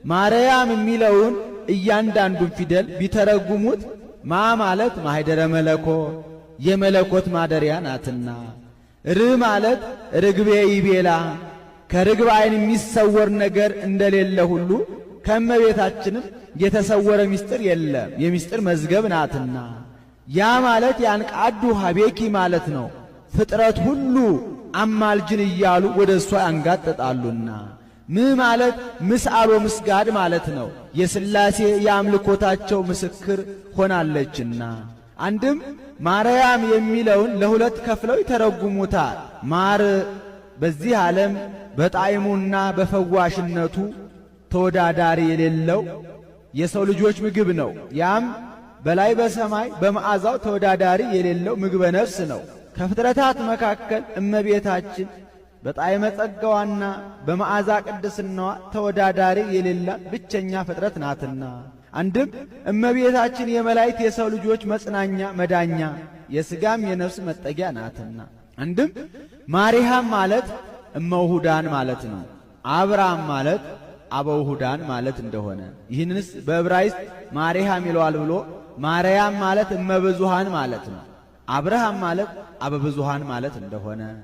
ማርያም የሚለውን እያንዳንዱን ፊደል ቢተረጉሙት ማ ማለት ማኅደረ መለኮት የመለኮት ማደሪያ ናትና፣ ር ማለት ርግቤ ይቤላ ከርግብ ዓይን የሚሰወር ነገር እንደሌለ ሁሉ ከእመቤታችንም የተሰወረ ምስጢር የለም የምስጢር መዝገብ ናትና፣ ያ ማለት ያንቃዱ ሀቤኪ ማለት ነው። ፍጥረት ሁሉ አማልጅን እያሉ ወደ እሷ ያንጋጥጣሉና፣ ም ማለት ምስአሎ ምስጋድ ማለት ነው። የሥላሴ የአምልኮታቸው ምስክር ሆናለችና። አንድም ማርያም የሚለውን ለሁለት ከፍለው ይተረጉሙታል። ማር በዚህ ዓለም በጣዕሙና በፈዋሽነቱ ተወዳዳሪ የሌለው የሰው ልጆች ምግብ ነው። ያም በላይ በሰማይ በመዓዛው ተወዳዳሪ የሌለው ምግበ ነፍስ ነው። ከፍጥረታት መካከል እመቤታችን በጣዕመ ጸጋዋና በመዓዛ ቅድስናዋ ተወዳዳሪ የሌላት ብቸኛ ፍጥረት ናትና። አንድም እመቤታችን የመላእክት የሰው ልጆች መጽናኛ መዳኛ የሥጋም የነፍስ መጠጊያ ናትና። አንድም ማርያም ማለት እመውሁዳን ማለት ነው። አብርሃም ማለት አበውሁዳን ማለት እንደሆነ ይህንንስ በዕብራይስጥ ማርያም ይለዋል ብሎ ማርያም ማለት እመብዙሃን ማለት ነው። አብርሃም ማለት አበብዙሃን ማለት እንደሆነ